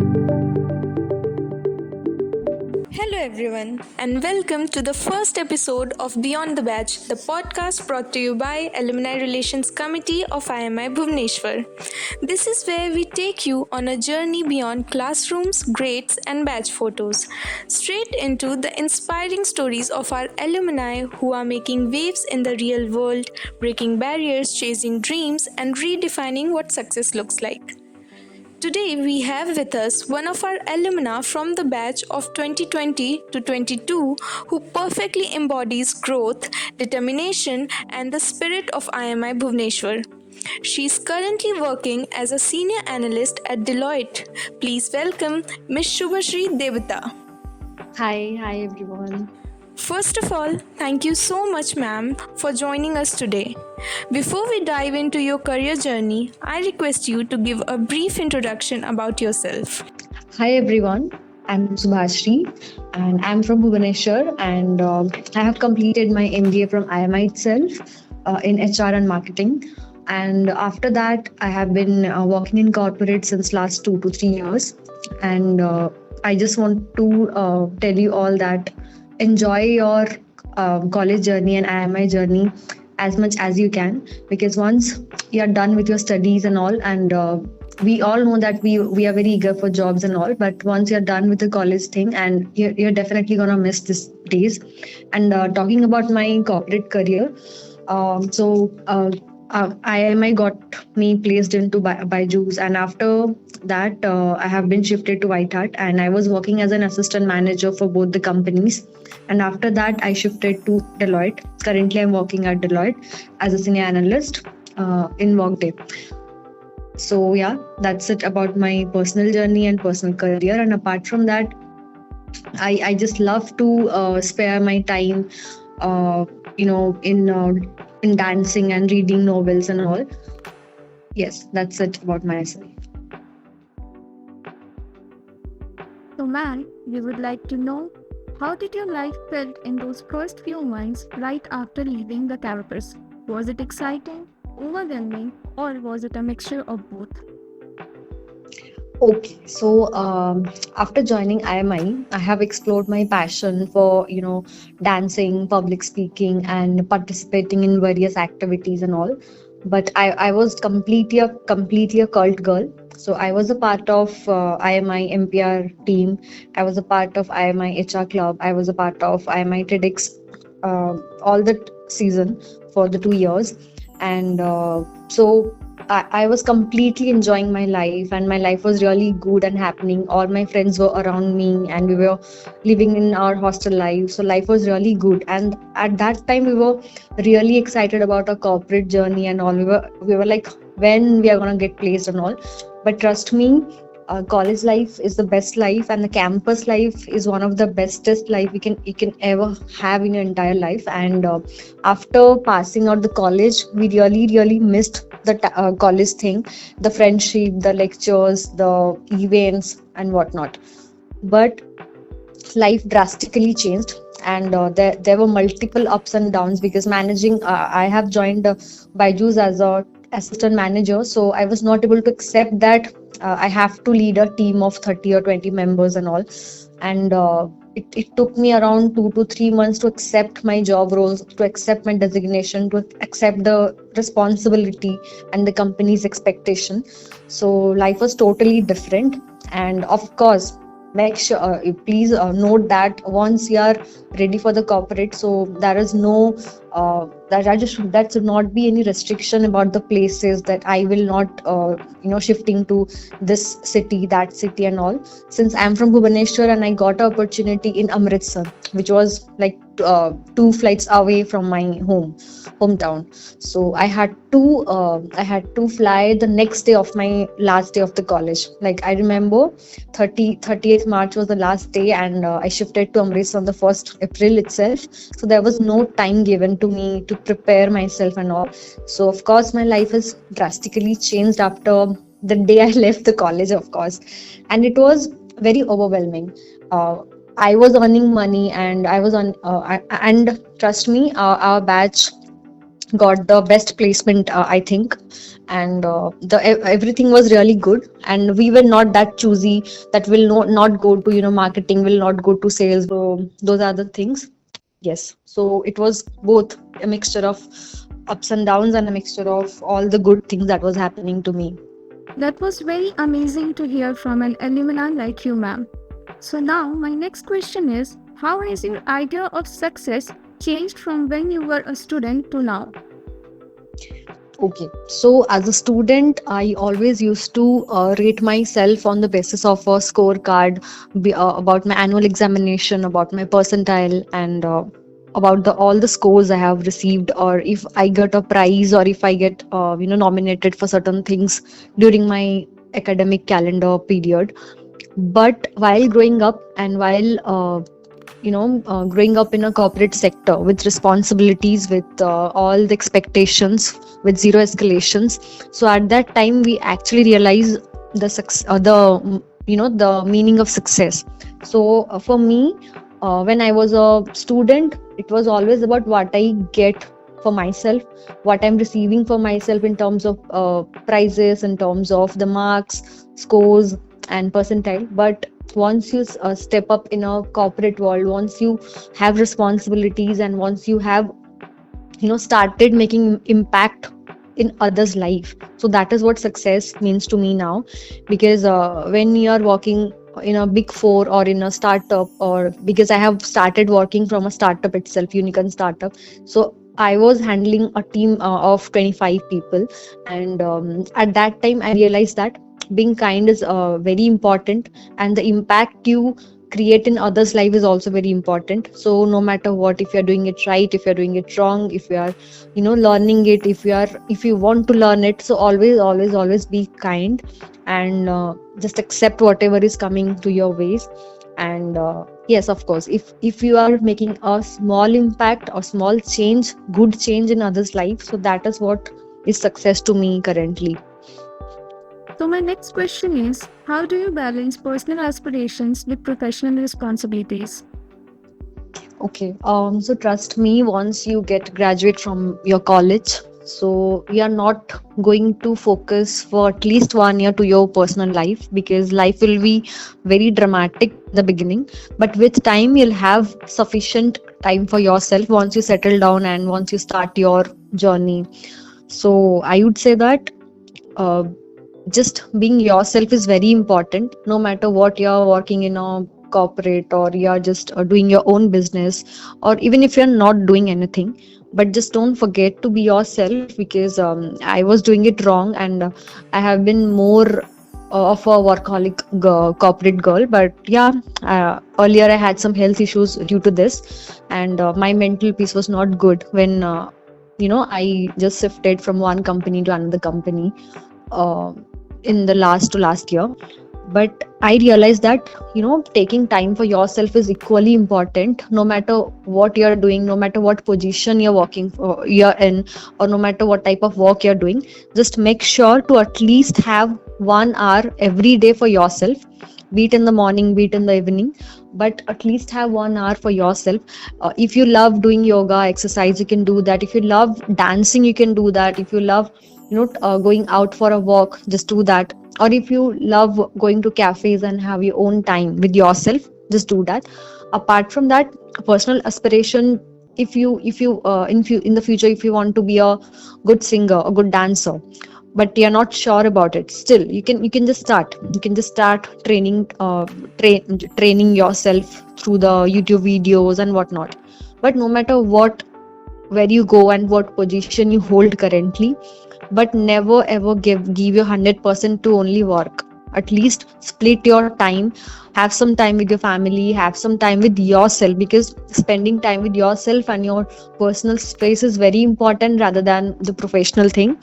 Hello, everyone, and welcome to the first episode of Beyond the Batch, the podcast brought to you by Alumni Relations Committee of IMI Bhubaneswar. This is where we take you on a journey beyond classrooms, grades, and batch photos, straight into the inspiring stories of our alumni who are making waves in the real world, breaking barriers, chasing dreams, and redefining what success looks like. Today, we have with us one of our alumna from the batch of 2020 to 22 who perfectly embodies growth, determination, and the spirit of IMI Bhubaneswar. She is currently working as a senior analyst at Deloitte. Please welcome Ms. Shubhashri Devata. Hi everyone. First of all, thank you so much, ma'am, for joining us today. Before we dive into your career journey, I request you to give a brief introduction about yourself. Hi everyone. I'm Subhashri and I'm from Bhubaneswar and I have completed my MBA from IMI itself in HR and marketing. And after that, I have been working in corporate since last 2 to 3 years. And I just want to tell you all that enjoy your college journey and IMI journey as much as you can, because once you're done with your studies and all, and we all know that we are very eager for jobs and all, but once you're done with the college thing, and you're definitely gonna miss these days. And talking about my corporate career, IMI got me placed into Byju's, and after that, I have been shifted to White Hat, and I was working as an assistant manager for both the companies. And after that, I shifted to Deloitte. Currently, I'm working at Deloitte as a senior analyst in Workday. So yeah, that's it about my personal journey and personal career. And apart from that, I just love to spare my time, in dancing and reading novels and all. Yes, that's it about myself. So, ma'am, we would like to know, how did your life felt in those first few months right after leaving the campus? Was it exciting, overwhelming, or was it a mixture of both? Okay, so after joining IMI, I have explored my passion for dancing, public speaking, and participating in various activities and all. But I was completely a cult girl. So I was a part of IMI MPR team. I was a part of IMI HR club. I was a part of IMI TEDx all the season for the 2 years, and so I was completely enjoying my life, and my life was really good and happening. All my friends were around me, and we were living in our hostel life. So life was really good. And at that time, we were really excited about our corporate journey and all. We were like, when we are gonna get placed and all. But trust me, college life is the best life, and the campus life is one of the bestest life you can ever have in your entire life. And after passing out the college, we really missed the college thing, the friendship, the lectures, the events, and whatnot. But life drastically changed, and there were multiple ups and downs, because managing I have joined Byju's as a assistant manager, so I was not able to accept that I have to lead a team of 30 or 20 members and all. And it took me around 2 to 3 months to accept my job roles, to accept my designation, to accept the responsibility and the company's expectation. So life was totally different. And of course, make sure please note that once you are ready for the corporate, so there is no that should not be any restriction about the places that I will not shifting to this city, that city and all. Since I'm from Bhubaneswar and I got an opportunity in Amritsar, which was like 2 flights away from my hometown. So I had to fly the next day of my last day of the college. Like I remember 30th March was the last day, and I shifted to Amritsar on the 1st April itself. So there was no time given to me to prepare myself and all. So of course my life has drastically changed after the day I left the college, of course. And it was very overwhelming. I was earning money, and I was on and trust me, our batch got the best placement, I think. and everything was really good, and we were not that choosy that will not go to marketing, will not go to sales. So those are the things. Yes, so it was both a mixture of ups and downs and a mixture of all the good things that was happening to me. That was very amazing to hear from an alumni like you, ma'am. So now my next question is, how has your idea of success changed from when you were a student to now? Okay, so as a student, I always used to rate myself on the basis of a scorecard about my annual examination, about my percentile, and about the all the scores I have received, or if I get a prize, or if I get nominated for certain things during my academic calendar period. But while growing up and while growing up in a corporate sector with responsibilities, with all the expectations, with zero escalations, so at that time we actually realize the meaning of success. So for me, when I was a student, it was always about what I get for myself, what I'm receiving for myself in terms of prizes, in terms of the marks, scores, and percentile. But once you step up in a corporate world, once you have responsibilities, and once you have started making impact in others life, so that is what success means to me now. Because when you are working in a big four or in a startup, or because I have started working from a startup itself, unicorn startup, so I was handling a team of 25 people. And at that time I realized that being kind is very important, and the impact you create in others life is also very important. So no matter what, if you're doing it right, if you're doing it wrong, if you are learning it, if you want to learn it, so always be kind, and just accept whatever is coming to your ways. And yes, of course, if you are making a small impact or small change, good change in others life, so that is what is success to me currently. So my next question is, how do you balance personal aspirations with professional responsibilities? Okay. So trust me, once you get graduate from your college, so you are not going to focus for at least 1 year to your personal life, because life will be very dramatic in the beginning. But with time, you'll have sufficient time for yourself once you settle down and once you start your journey. So I would say that uh, just being yourself is very important, no matter what you're working in a corporate, or you're just doing your own business, or even if you're not doing anything. But just don't forget to be yourself, because I was doing it wrong, and I have been more of a workaholic corporate girl. But yeah, earlier I had some health issues due to this, and my mental peace was not good when I just shifted from one company to another company uh, in the last year. But I realized that taking time for yourself is equally important, no matter what you're doing, no matter what position you're in, or no matter what type of work you're doing. Just make sure to at least have 1 hour every day for yourself, be it in the morning, be it in the evening, but at least have 1 hour for yourself. If you love doing yoga exercise, you can do that. If you love dancing, you can do that. If you love going out for a walk, just do that. Or if you love going to cafes and have your own time with yourself, just do that. Apart from that, personal aspiration, in the future, if you want to be a good singer, a good dancer, but you're not sure about it, still you can just start training yourself through the YouTube videos and whatnot. But no matter what, where you go and what position you hold currently, but never ever give your 100% to only work. At least split your time, have some time with your family, have some time with yourself, because spending time with yourself and your personal space is very important rather than the professional thing.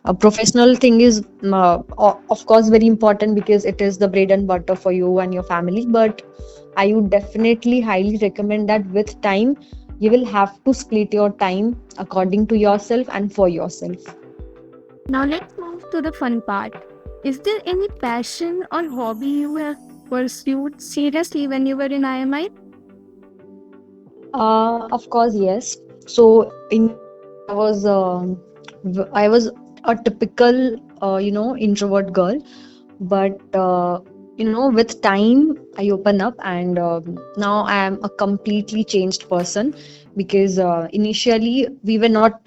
A professional thing is of course very important, because it is the bread and butter for you and your family. But I would definitely highly recommend that with time you will have to split your time according to yourself and for yourself. Now let's move to the fun part. Is there any passion or hobby you have pursued seriously when you were in IMI? Of course, yes. So in I was a typical introvert girl, but with time I open up, and now I am a completely changed person. Because initially we were not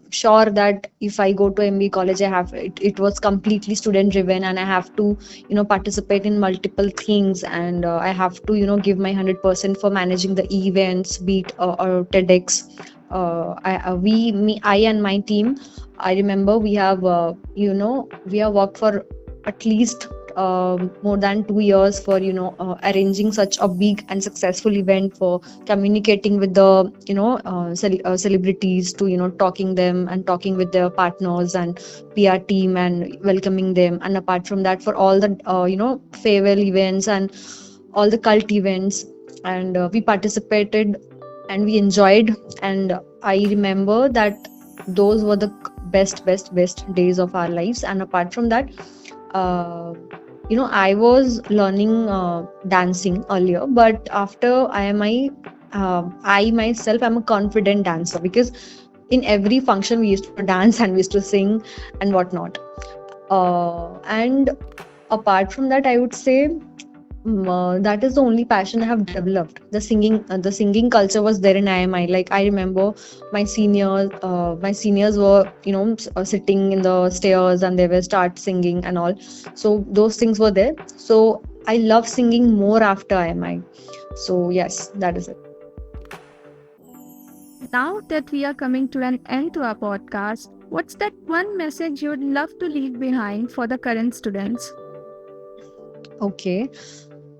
sure that if I go to MBA college, it was completely student driven, and I have to participate in multiple things, and I have to give my 100% for managing the events, be it or TEDx. I and my team, I remember we have worked for at least more than 2 years for arranging such a big and successful event, for communicating with the celebrities, to talking them and talking with their partners and PR team and welcoming them. And apart from that, for all the farewell events and all the cult events, and we participated and we enjoyed. And I remember that those were the best days of our lives. And apart from that, uh, I was learning dancing earlier, but after IMI, I myself am a confident dancer, because in every function we used to dance and we used to sing and whatnot. And apart from that, I would say that is the only passion I have developed. The singing culture was there in IMI. Like, I remember my seniors were sitting in the stairs and they were start singing and all. So those things were there. So I love singing more after IMI. So yes, that is it. Now that we are coming to an end to our podcast, what's that one message you would love to leave behind for the current students? Okay.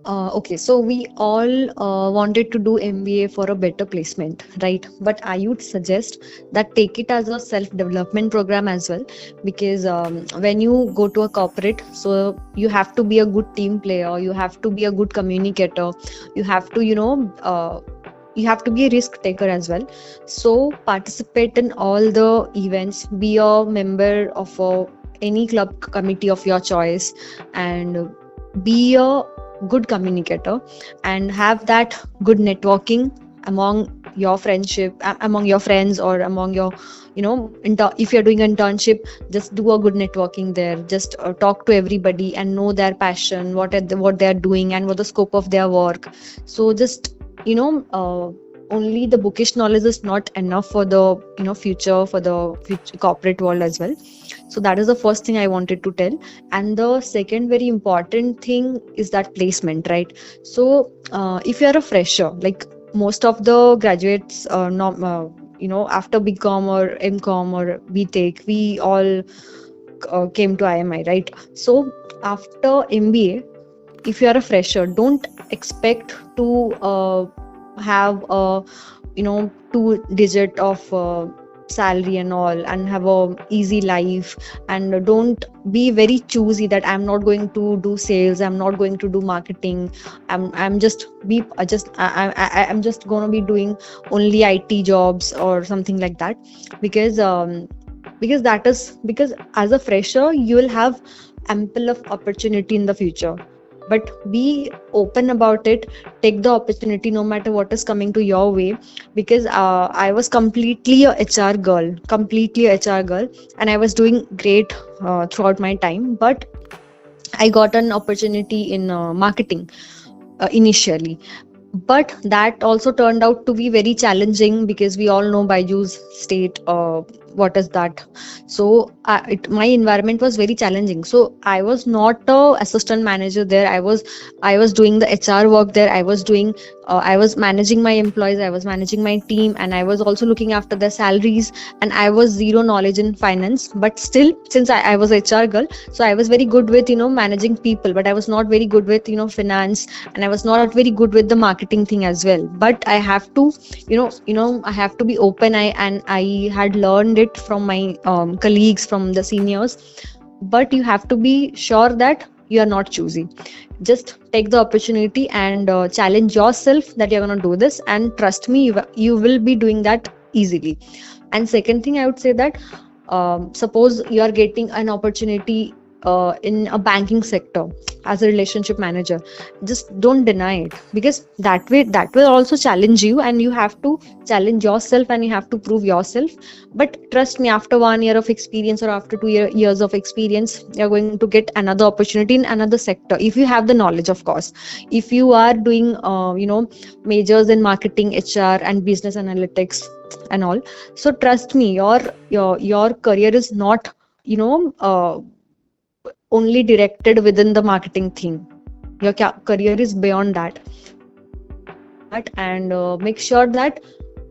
Okay, so we all wanted to do MBA for a better placement, right? But I would suggest that take it as a self-development program as well, because when you go to a corporate, so you have to be a good team player, you have to be a good communicator, you have to, you have to be a risk taker as well. So participate in all the events, be a member of any club committee of your choice, and be a good communicator, and have that good networking among your friendship, among your friends, or among your if you're doing an internship, just do a good networking there. Just talk to everybody and know their passion, what they're doing, and what the scope of their work. So just only the bookish knowledge is not enough for the future, for the future corporate world as well. So that is the first thing I wanted to tell. And the second very important thing is that placement, right? So if you're a fresher, like most of the graduates, after BCom or MCom or BTech, we all came to IMI, right? So after MBA, if you are a fresher, don't expect to have a 2 digit of salary and all, and have a easy life. And don't be very choosy that I'm not going to do sales, I'm not going to do marketing, I'm just be just I'm just going to be doing only IT jobs or something like that. Because as a fresher you will have ample of opportunity in the future. But be open about it, take the opportunity no matter what is coming to your way. Because I was completely a HR girl, and I was doing great throughout my time. But I got an opportunity in marketing initially, but that also turned out to be very challenging, because we all know Byju's state, what is that. So my environment was very challenging. So I was not a assistant manager there. I was doing the HR work there. I was managing my employees, I was managing my team, and I was also looking after their salaries. And I was zero knowledge in finance, but still, since I was HR girl, so I was very good with managing people, but I was not very good with finance, and I was not very good with the marketing thing as well. But I have to I have to be open. I had learned it from my colleagues, from the seniors. But you have to be sure that you are not choosy. Just take the opportunity and challenge yourself that you're going to do this, and trust me, you will be doing that easily. And second thing I would say that suppose you are getting an opportunity in a banking sector as a relationship manager, just don't deny it, because that will also challenge you, and you have to challenge yourself and you have to prove yourself. But trust me, after 1 year of experience or after 2 years of experience, you're going to get another opportunity in another sector, if you have the knowledge, of course. If you are doing majors in marketing, HR, and business analytics and all, so trust me, your career is not only directed within the marketing thing. Your career is beyond that. And make sure that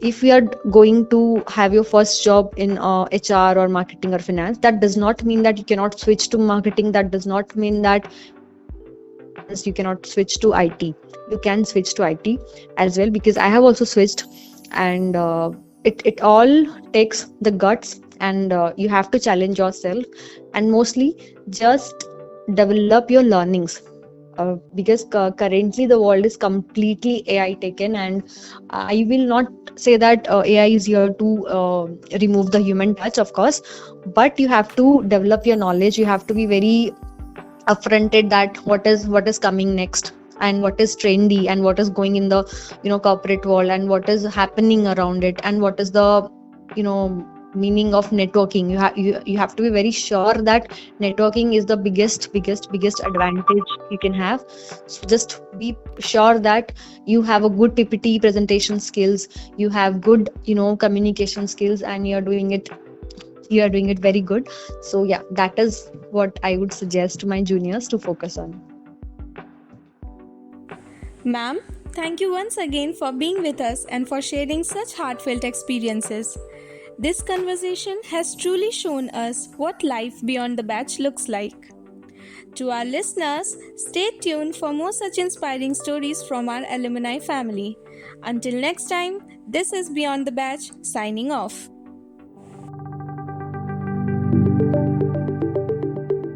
if you are going to have your first job in HR or marketing or finance, that does not mean that you cannot switch to marketing. That does not mean that you cannot switch to IT. You can switch to IT as well, because I have also switched. And it all takes the guts, and you have to challenge yourself, and mostly just develop your learnings, because currently the world is completely AI taken. And I will not say that AI is here to remove the human touch, of course, but you have to develop your knowledge. You have to be very affronted that what is coming next, and what is trendy, and what is going in the corporate world, and what is happening around it, and what is the meaning of networking. You have to be very sure that networking is the biggest advantage you can have. So just be sure that you have a good PPT presentation skills, you have good communication skills, and you are doing it very good. So yeah, that is what I would suggest to my juniors to focus on. Ma'am, thank you once again for being with us and for sharing such heartfelt experiences. This conversation has truly shown us what life beyond the batch looks like. To our listeners, stay tuned for more such inspiring stories from our alumni family. Until next time, this is Beyond the Batch signing off.